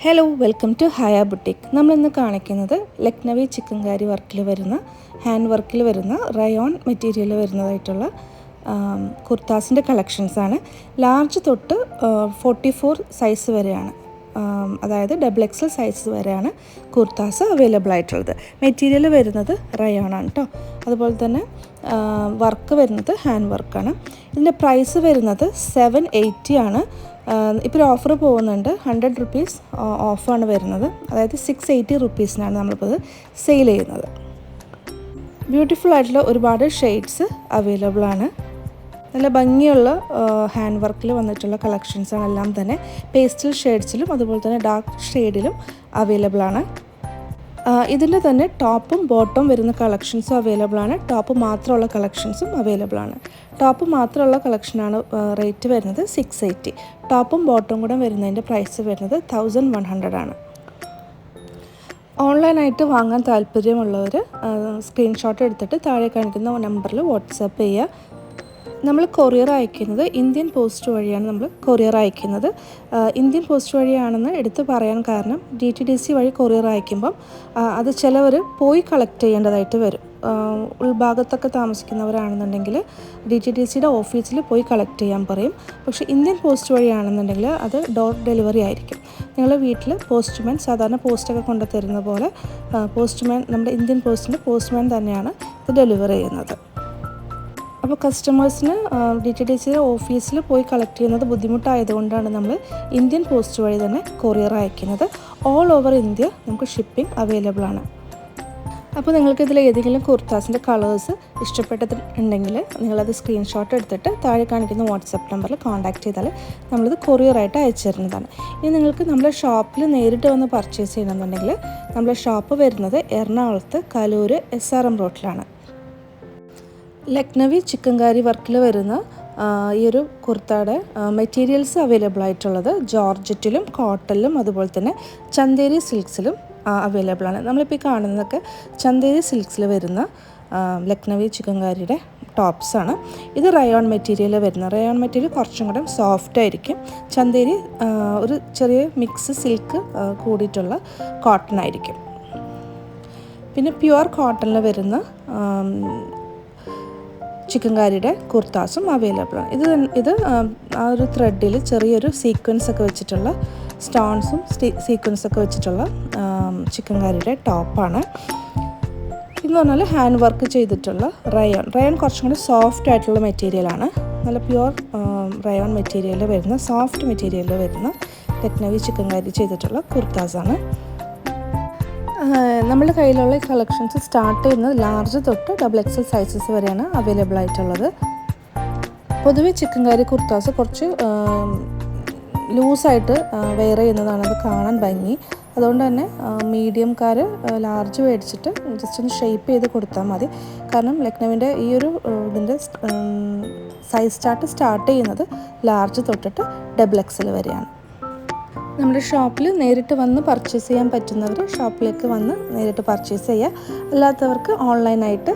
Hello welcome to Haya boutique. നമ്മളിന്ന് കാണിക്കുന്നത് ലക്നവി ചിക്കൻകാരി വർക്കിൽ വരുന്ന ഹാൻഡ് വർക്കിൽ വരുന്ന റയോൺ മെറ്റീരിയൽ വരുന്നതായിട്ടുള്ള കുർത്താസിൻ്റെ കളക്ഷൻസാണ്. ലാർജ് തൊട്ട് 44 സൈസ് വരെയാണ്, അതായത് XXL സൈസ് വരെയാണ് കുർത്താസ് അവൈലബിൾ ആയിട്ടുള്ളത്. മെറ്റീരിയൽ വരുന്നത് റയോൺ ആണ് കേട്ടോ. അതുപോലെ തന്നെ വർക്ക് വരുന്നത് ഹാൻഡ് വർക്കാണ്. ഇതിൻ്റെ പ്രൈസ് വരുന്നത് 780 ആണ്. ഇപ്പോൾ ഒരു ഓഫർ പോകുന്നുണ്ട്, 100 റുപ്പീസ് ഓഫാണ് വരുന്നത്, അതായത് 680 റുപ്പീസിനാണ് നമ്മളിപ്പോൾ ഇത് സെയിൽ ചെയ്യുന്നത്. ബ്യൂട്ടിഫുൾ ആയിട്ടുള്ള ഒരുപാട് ഷെയ്ഡ്സ് അവൈലബിൾ ആണ്. നല്ല ഭംഗിയുള്ള ഹാൻഡ് വർക്കിൽ വന്നിട്ടുള്ള കളക്ഷൻസാണ് എല്ലാം തന്നെ. പേസ്റ്റൽ ഷെയ്ഡ്സിലും അതുപോലെ തന്നെ ഡാർക്ക് ഷെയ്ഡിലും അവൈലബിൾ ആണ്. ഇതിൻ്റെ തന്നെ ടോപ്പും ബോട്ടം വരുന്ന കളക്ഷൻസും അവൈലബിൾ ആണ്. ടോപ്പ് മാത്രമുള്ള കളക്ഷൻസും അവൈലബിൾ ആണ്. ടോപ്പ് മാത്രമുള്ള കളക്ഷനാണ് റേറ്റ് വരുന്നത് 680. ടോപ്പും ബോട്ടം കൂടെ വരുന്നതിൻ്റെ പ്രൈസ് വരുന്നത് 1100 ആണ്. ഓൺലൈനായിട്ട് വാങ്ങാൻ താല്പര്യമുള്ളവർ സ്ക്രീൻഷോട്ട് എടുത്തിട്ട് താഴെ കാണിക്കുന്ന നമ്പറിൽ വാട്സാപ്പ് ചെയ്യുക. നമ്മൾ കൊറിയർ അയക്കുന്നത് ഇന്ത്യൻ പോസ്റ്റ് വഴിയാണ്. നമ്മൾ കൊറിയർ അയക്കുന്നത് ഇന്ത്യൻ പോസ്റ്റ് വഴിയാണെന്ന് എടുത്ത് പറയാൻ കാരണം DTDC വഴി കൊറിയർ അയക്കുമ്പം അത് ചിലവർ പോയി കളക്ട് ചെയ്യേണ്ടതായിട്ട് വരും. ഉൾഭാഗത്തൊക്കെ താമസിക്കുന്നവരാണെന്നുണ്ടെങ്കിൽ DTDCയുടെ ഓഫീസിൽ പോയി കളക്ട് ചെയ്യാൻ പറയും. പക്ഷേ ഇന്ത്യൻ പോസ്റ്റ് വഴിയാണെന്നുണ്ടെങ്കിൽ അത് ഡോർ ഡെലിവറി ആയിരിക്കും. നിങ്ങളുടെ വീട്ടിൽ പോസ്റ്റ്മാൻ സാധാരണ പോസ്റ്റൊക്കെ കൊണ്ടു തരുന്ന പോലെ പോസ്റ്റ്മാൻ, നമ്മുടെ ഇന്ത്യൻ പോസ്റ്റിൻ്റെ പോസ്റ്റ്മാൻ തന്നെയാണ് ഇത് ഡെലിവറി ചെയ്യുന്നത്. അപ്പോൾ കസ്റ്റമേഴ്സിന് DTDCയുടെ ഓഫീസിൽ പോയി കളക്ട് ചെയ്യുന്നത് ബുദ്ധിമുട്ടായതുകൊണ്ടാണ് നമ്മൾ ഇന്ത്യൻ പോസ്റ്റ് വഴി തന്നെ കൊറിയർ അയക്കുന്നത്. ഓൾ ഓവർ ഇന്ത്യ നമുക്ക് ഷിപ്പിംഗ് അവൈലബിൾ ആണ്. അപ്പോൾ നിങ്ങൾക്ക് ഇതിൽ ഏതെങ്കിലും കുർത്താസിൻ്റെ കളേഴ്സ് ഇഷ്ടപ്പെട്ടിട്ടുണ്ടെങ്കിൽ നിങ്ങളത് സ്ക്രീൻഷോട്ട് എടുത്തിട്ട് താഴെ കാണിക്കുന്ന വാട്സപ്പ് നമ്പറിൽ കോൺടാക്റ്റ് ചെയ്താൽ നമ്മളിത് കൊറിയറായിട്ട് അയച്ചു തരുന്നതാണ്. ഇനി നിങ്ങൾക്ക് നമ്മുടെ ഷോപ്പിൽ നേരിട്ട് വന്ന് പർച്ചേസ് ചെയ്യണമെന്നുണ്ടെങ്കിൽ നമ്മുടെ ഷോപ്പ് വരുന്നത് എറണാകുളത്ത് കലൂർ SRM റോഡിലാണ്. ലക്നവി ചിക്കൻകാരി വർക്കിൽ വരുന്ന ഈ ഒരു കുർത്തയുടെ മെറ്റീരിയൽസ് അവൈലബിൾ ആയിട്ടുള്ളത് ജോർജറ്റിലും കോട്ടണിലും അതുപോലെ തന്നെ ചന്തേരി സിൽക്സിലും അവൈലബിൾ ആണ്. നമ്മളിപ്പോൾ ഈ കാണുന്നതൊക്കെ ചന്തേരി സിൽക്സിൽ വരുന്ന ലക്നവി ചിക്കൻകാരിയുടെ ടോപ്സാണ്. ഇത് റയോൺ മെറ്റീരിയൽ വരുന്ന റയോൺ മെറ്റീരിയൽ കുറച്ചും കൂടെ സോഫ്റ്റ് ആയിരിക്കും. ചന്തേരി ഒരു ചെറിയ മിക്സ് സിൽക്ക് കൂടിയിട്ടുള്ള കോട്ടൺ ആയിരിക്കും. പിന്നെ പ്യുവർ കോട്ടണിൽ വരുന്ന ചിക്കൻകാരിയുടെ കുർത്താസും അവൈലബിൾ ആണ്. ഇത് ആ ഒരു ത്രെഡിൽ ചെറിയൊരു സീക്വൻസ് ഒക്കെ വെച്ചിട്ടുള്ള സ്റ്റോൺസും സീക്വൻസ് ഒക്കെ വെച്ചിട്ടുള്ള ചിക്കൻകാരിയുടെ ടോപ്പാണ്. ഇതെന്ന് പറഞ്ഞാൽ ഹാൻഡ് വർക്ക് ചെയ്തിട്ടുള്ള റയോൺ കുറച്ചും കൂടി സോഫ്റ്റ് ആയിട്ടുള്ള മെറ്റീരിയലാണ്. നല്ല പ്യുവർ റയോൺ മെറ്റീരിയലിൽ വരുന്ന സോഫ്റ്റ് മെറ്റീരിയലിൽ വരുന്ന ലക്നവി ചിക്കൻകാരി ചെയ്തിട്ടുള്ള കുർത്താസാണ്. നമ്മുടെ കയ്യിലുള്ള കളക്ഷൻസ് സ്റ്റാർട്ട് ചെയ്യുന്നത് ലാർജ് തൊട്ട് XXL സൈസസ് വരെയാണ് അവൈലബിൾ ആയിട്ടുള്ളത്. പൊതുവെ ചിക്കൻകാരി കുർത്താസ് കുറച്ച് ലൂസായിട്ട് വെയർ ചെയ്യുന്നതാണ് അത് കാണാൻ ഭംഗി. അതുകൊണ്ട് തന്നെ മീഡിയംകാർ ലാർജ് മേടിച്ചിട്ട് ജസ്റ്റ് ഒന്ന് ഷേപ്പ് ചെയ്ത് കൊടുത്താൽ മതി. കാരണം ലക്നവിൻ്റെ ഈ ഒരു ഇതിൻ്റെ സൈസ് സ്റ്റാർട്ട് ചെയ്യുന്നത് ലാർജ് തൊട്ടിട്ട് XXL വരെയാണ്. നമ്മുടെ ഷോപ്പിൽ നേരിട്ട് വന്ന് പർച്ചേസ് ചെയ്യാൻ പറ്റുന്നവർ ഷോപ്പിലേക്ക് വന്ന് നേരിട്ട് പർച്ചേസ് ചെയ്യുക. അല്ലാത്തവർക്ക് ഓൺലൈനായിട്ട്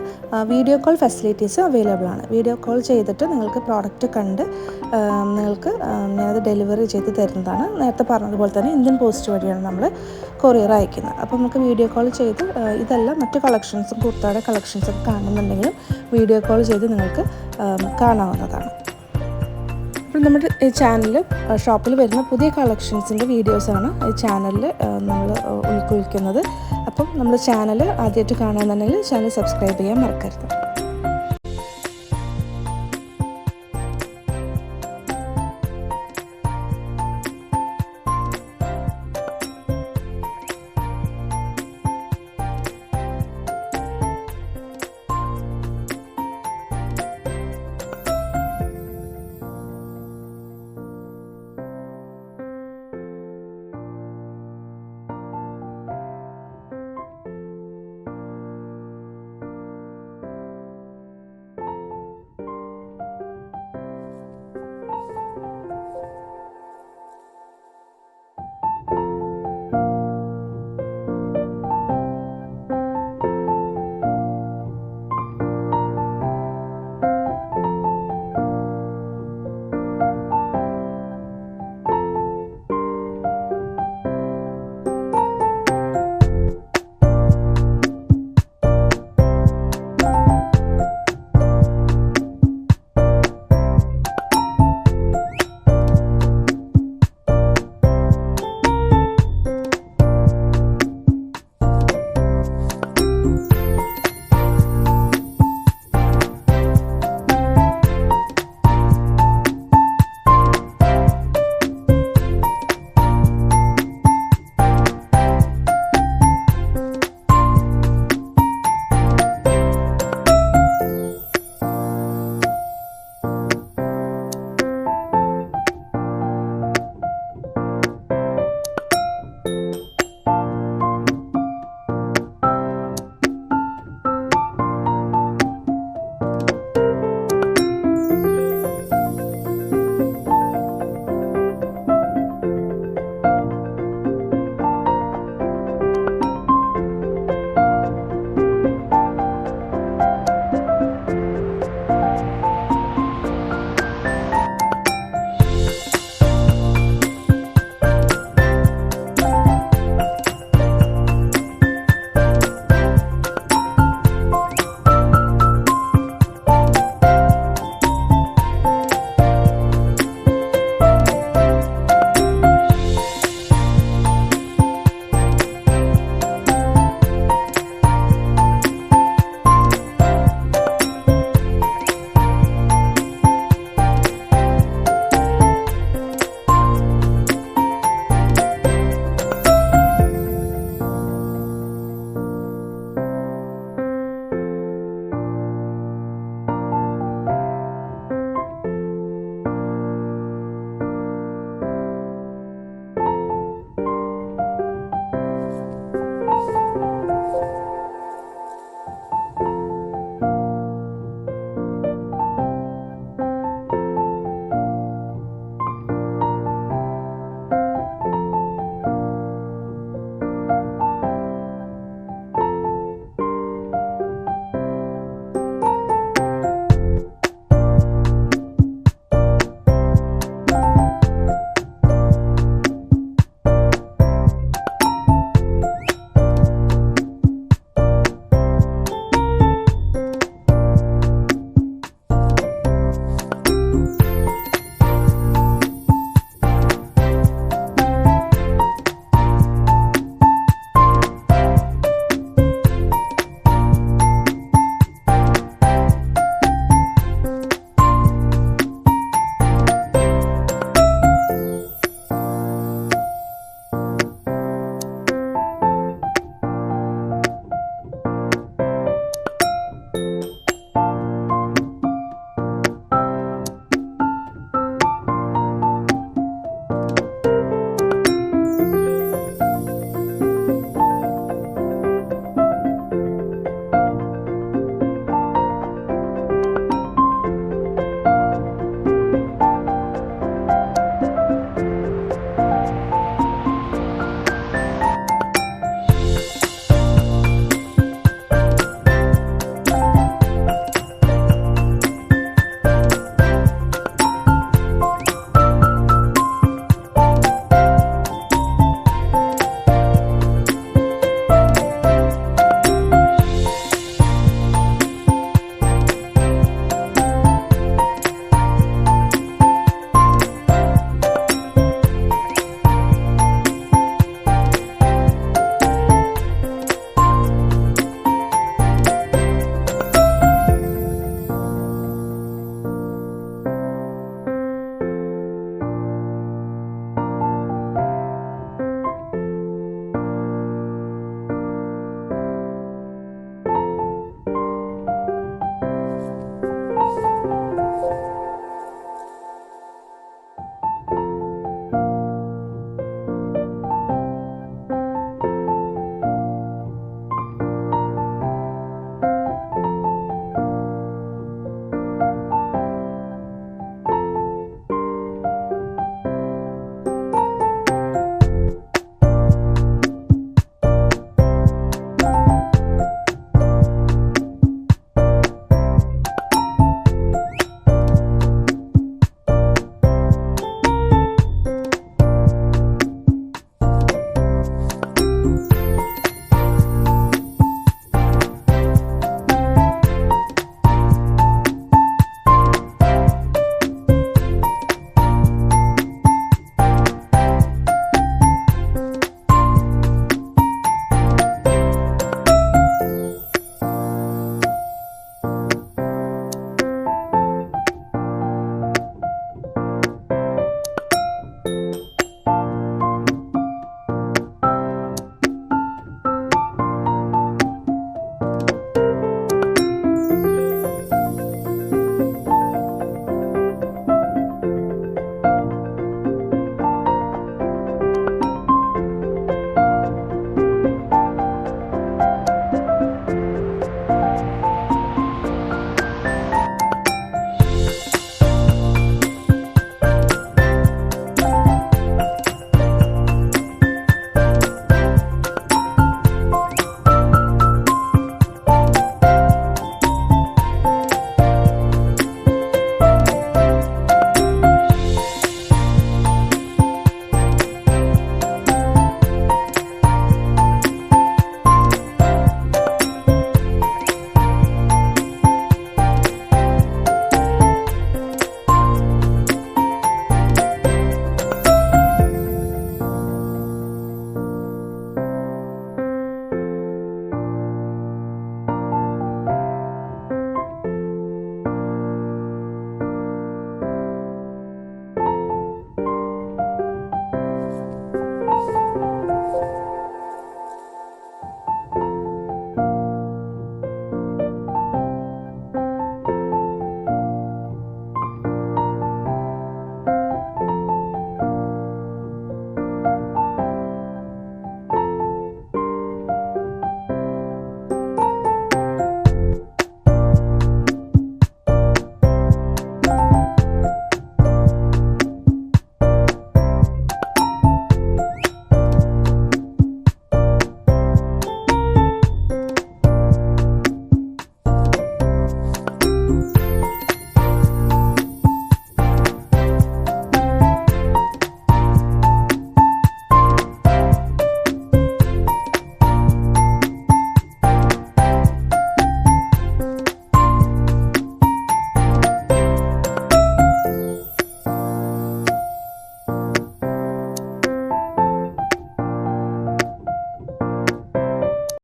വീഡിയോ കോൾ ഫെസിലിറ്റീസ് അവൈലബിൾ ആണ്. വീഡിയോ കോൾ ചെയ്തിട്ട് നിങ്ങൾക്ക് പ്രോഡക്റ്റ് കണ്ട് നിങ്ങൾക്ക് ഞാനത് ഡെലിവറി ചെയ്ത് തരുന്നതാണ്. നേരത്തെ പറഞ്ഞതുപോലെ തന്നെ ഇന്ത്യൻ പോസ്റ്റ് വഴിയാണ് നമ്മൾ കൊറിയർ അയക്കുന്നത്. അപ്പോൾ നമുക്ക് വീഡിയോ കോൾ ചെയ്ത് ഇതെല്ലാം മറ്റു കളക്ഷൻസും കുർത്തയുടെ കളക്ഷൻസൊക്കെ കാണുന്നുണ്ടെങ്കിലും വീഡിയോ കോൾ ചെയ്ത് നിങ്ങൾക്ക് കാണാവുന്നതാണ്. അപ്പോൾ നമ്മുടെ ഈ ചാനലിൽ ഷോപ്പിൽ വരുന്ന പുതിയ കളക്ഷൻസിൻ്റെ വീഡിയോസാണ് ഈ ചാനലിൽ നമ്മൾ ഉൾക്കൊള്ളിക്കുന്നത്. അപ്പം നമ്മുടെ ചാനൽ ആദ്യമായിട്ട് കാണുന്നുണ്ടെങ്കിൽ ചാനൽ സബ്സ്ക്രൈബ് ചെയ്യാൻ മറക്കരുത്.